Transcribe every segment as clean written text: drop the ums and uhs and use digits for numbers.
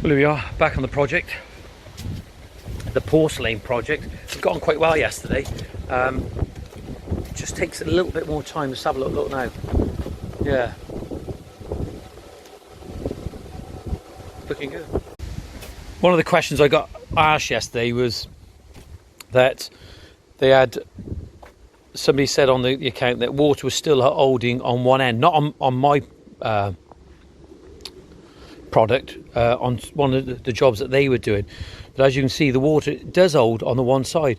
Well, here we are, back on the project, the Porcelain project. It's gone quite well yesterday. It just takes a little bit more time. Let's have a look now. Yeah, looking good. One of the questions I got asked yesterday was that they had, somebody said on the account that water was still holding on one end, not on my product, on one of the jobs that they were doing, but as you can see the water does hold on the one side,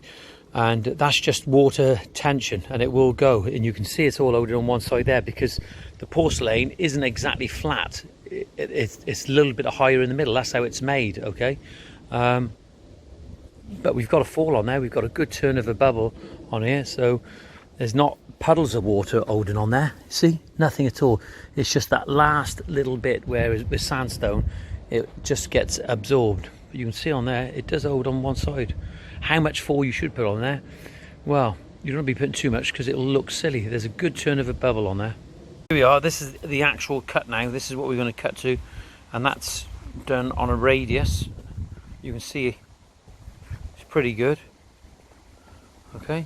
and that's just water tension, and it will go, and you can see it's all holding on one side there because the porcelain isn't exactly flat. It's a little bit higher in the middle. That's how it's made. Okay, but we've got a fall on there, we've got a good turn of a bubble on here, so there's not puddles of water holding on there. See, nothing at all. It's just that last little bit where with sandstone it just gets absorbed. But you can see on there it does hold on one side. How much fall you should put on there? Well, you don't want to be putting too much because it'll look silly. There's a good turn of a bubble on there. Here we are, this is the actual cut now. This is what we're going to cut to, and that's done on a radius. You can see it's pretty good. Okay,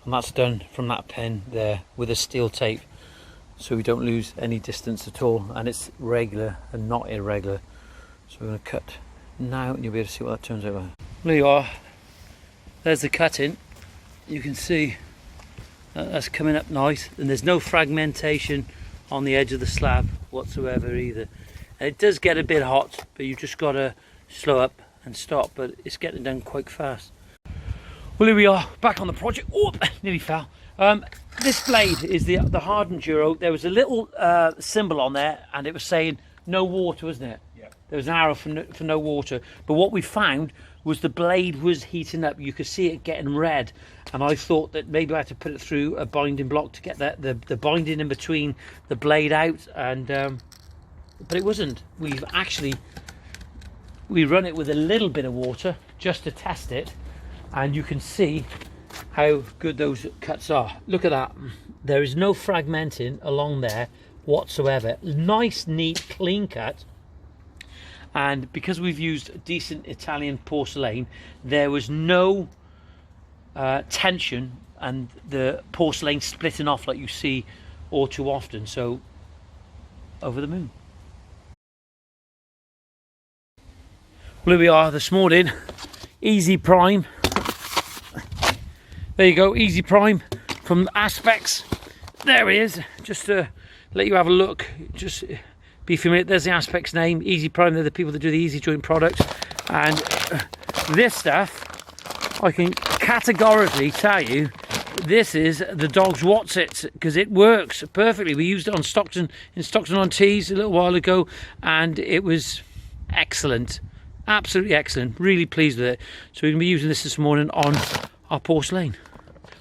and that's done from that pin there with a steel tape, so we don't lose any distance at all, and it's regular and not irregular. So we're going to cut now and you'll be able to see what that turns out like. There you are, there's the cutting. You can see that's coming up nice, and there's no fragmentation on the edge of the slab whatsoever either. And it does get a bit hot, but you just got to slow up and stop, but it's getting done quite fast. Well, here we are, back on the project. Oh, nearly fell. This blade is the hard enduro. There was a little symbol on there, and it was saying no water, wasn't it? Yeah. There was an arrow for no water. But what we found was the blade was heating up. You could see it getting red, and I thought that maybe I had to put it through a binding block to get the binding in between the blade out, and but it wasn't. We run it with a little bit of water just to test it, and you can see how good those cuts are. Look at that. There is no fragmenting along there whatsoever. Nice, neat, clean cut. And because we've used decent Italian porcelain, there was no tension and the porcelain splitting off like you see all too often. So, over the moon. Well, here we are this morning. Easy prime. There you go, easy prime from Aspects. There he is, just to let you have a look, just be familiar. There's the Aspects name, Easy Prime. They're the people that do the easy joint products. And this stuff, I can categorically tell you, this is the dog's Whatsits, because it works perfectly. We used it on Stockton on Tees a little while ago, and it was excellent, absolutely excellent. Really pleased with it. So we're going to be using this morning on our porcelain,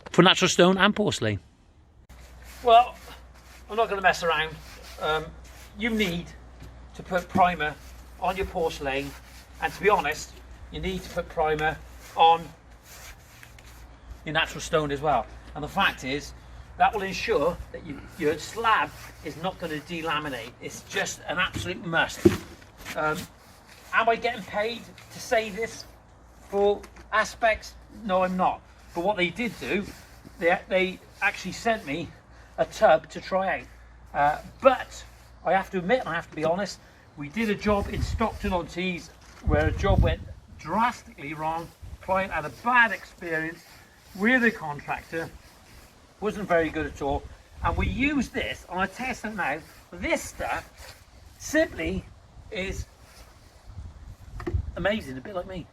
for natural stone and porcelain. Well, I'm not going to mess around. You need to put primer on your porcelain, and to be honest, you need to put primer on your natural stone as well. And the fact is, that will ensure that your slab is not going to delaminate. It's just an absolute must. Am I getting paid to say this for Aspects? No, I'm not. But what they did do, they actually sent me a tub to try out. But I have to admit, and I have to be honest, we did a job in Stockton on Tees where a job went drastically wrong. Client had a bad experience with a contractor, wasn't very good at all, and we used this on a test now. This stuff simply is amazing, a bit like me.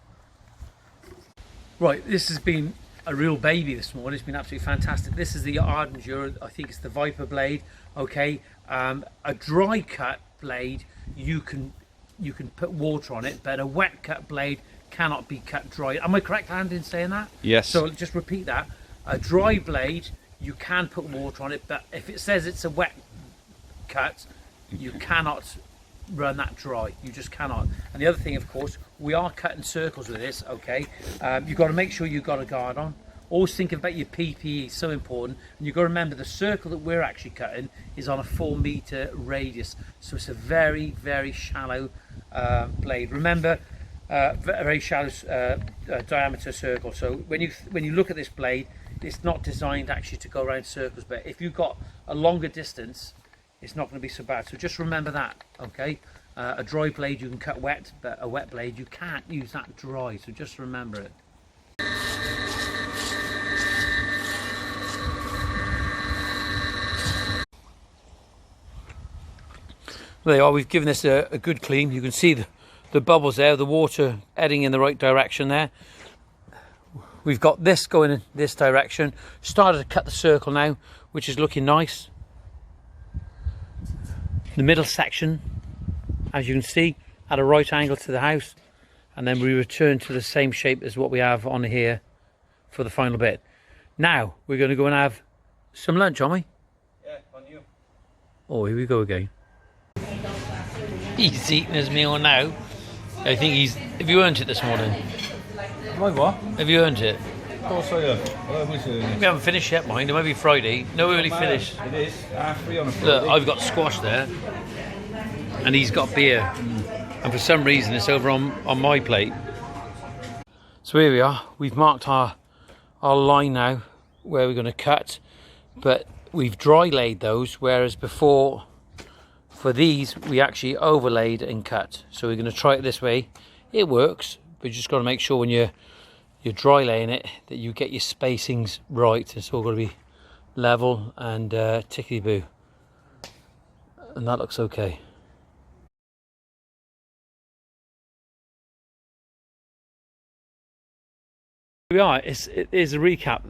Right, this has been a real baby this morning. It's been absolutely fantastic. This is the Hard Enduro. I think it's the Viper blade. Okay, a dry cut blade you can put water on it, but a wet cut blade cannot be cut dry. Am I correct, Andy, in saying that? Yes. So just repeat that. A dry blade you can put water on it, but if it says it's a wet cut, you cannot run that dry. You just cannot. And the other thing, of course, we are cutting circles with this. Okay, you've got to make sure you've got a guard on. Always think about your PPE, so important. And you've got to remember the circle that we're actually cutting is on a 4 meter radius, so it's a very, very shallow blade. Remember, very shallow diameter circle. So when you look at this blade, it's not designed actually to go around circles, but if you've got a longer distance, it's not going to be so bad. So just remember that, okay? A dry blade you can cut wet, but a wet blade you can't use that dry, so just remember it. There you are, we've given this a good clean. You can see the bubbles there, the water heading in the right direction there. We've got this going in this direction. Started to cut the circle now, which is looking nice. The middle section, as you can see, at a right angle to the house, and then we return to the same shape as what we have on here for the final bit. Now we're going to go and have some lunch, aren't we? Yeah, on you. Oh, here we go again. He's eating his meal now. I think he's... Have you earned it this morning? My what? Have you earned it? Of course I have. We haven't finished yet, mind. It might be Friday. No early finish. It is. 3:30 on a Friday. Look, I've got squash there, and he's got beer. And for some reason, it's over on my plate. So here we are. We've marked our line now where we're going to cut, but we've dry laid those, whereas before, for these, we actually overlaid and cut. So we're going to try it this way. It works, but you just got to make sure when you're dry laying it that you get your spacings right. It's all got to be level and tickety-boo, and that looks okay. Here we are. It is a recap.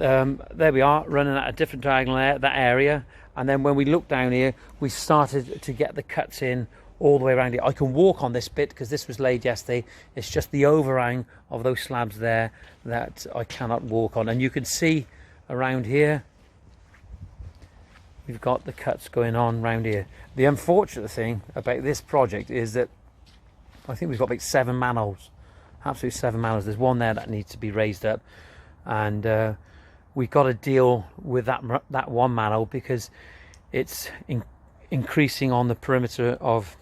There we are, running at a different diagonal there, that area, and then when we look down here, we started to get the cuts in all the way around here. I can walk on this bit because this was laid yesterday. It's just the overhang of those slabs there that I cannot walk on. And you can see around here, we've got the cuts going on around here. The unfortunate thing about this project is that I think we've got like 7 manholes, absolutely 7 manholes. There's one there that needs to be raised up, and we've got to deal with that one manhole because it's increasing on the perimeter of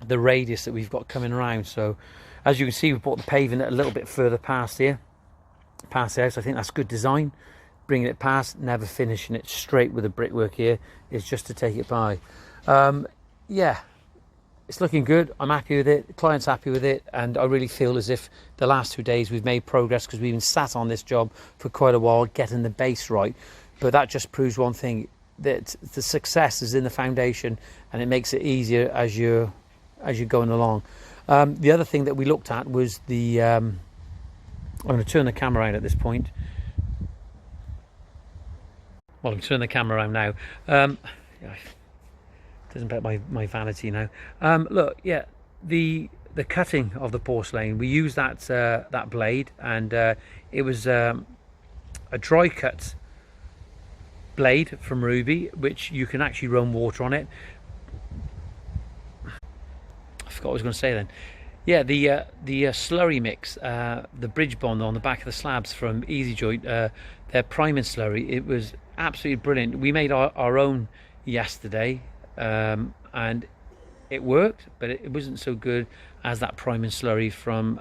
the radius that we've got coming around. So as you can see, we've brought the paving a little bit further past here, past the house. I think that's good design, bringing it past, never finishing it straight with the brickwork here is just to take it by. Yeah, it's looking good. I'm happy with it, the client's happy with it, and I really feel as if the last 2 days we've made progress because we've been sat on this job for quite a while getting the base right. But that just proves one thing, that the success is in the foundation, and it makes it easier as you're going along. The other thing that we looked at was the I'm going to turn the camera around at this point. Well, I'm turning the camera around now. Doesn't bet my vanity now. Look, yeah, the cutting of the porcelain, we used that blade, and it was a dry cut blade from Ruby, which you can actually run water on it. I forgot what I was going to say then. Yeah, the slurry mix, the bridge bond on the back of the slabs from Easy Joint, their priming slurry, it was absolutely brilliant. We made our own yesterday, and it worked, but it wasn't so good as that priming slurry from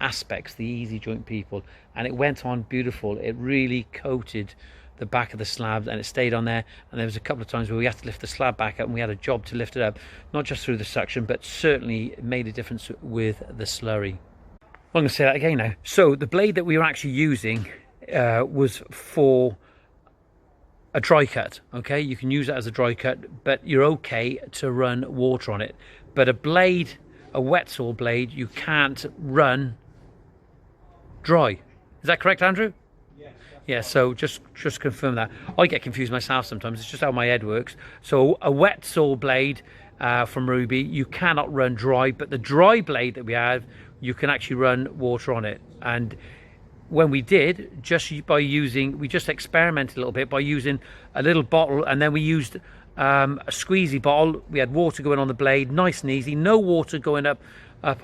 Aspects, the Easy Joint people, and it went on beautiful. It really coated the back of the slabs, and it stayed on there. And there was a couple of times where we had to lift the slab back up, and we had a job to lift it up, not just through the suction, but certainly it made a difference with the slurry. I'm going to say that again now. So the blade that we were actually using was for a dry cut. Okay, you can use that as a dry cut, but you're okay to run water on it. But a blade, a wet saw blade, you can't run dry. Is that correct, Andrew? Yeah, so just confirm that. I get confused myself sometimes. It's just how my head works. So a wet saw blade from Ruby, you cannot run dry, but the dry blade that we have, you can actually run water on it. And when we did, we just experimented a little bit by using a little bottle, and then we used a squeezy bottle. We had water going on the blade, nice and easy. No water going up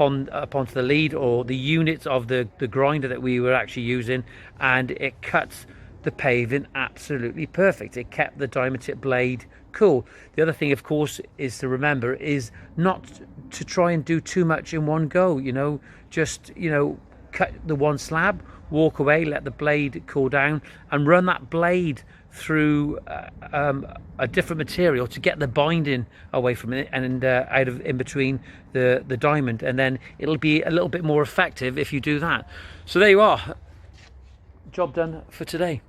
onto the lead or the units of the grinder that we were actually using, and it cuts the paving absolutely perfect. It kept the diamond tip blade cool. The other thing, of course, is to remember is not to try and do too much in one go. You know, just, you know, cut the one slab, walk away, let the blade cool down, and run that blade through a different material to get the binding away from it and out of in between the diamond, and then it'll be a little bit more effective if you do that. So there you are, job done for today.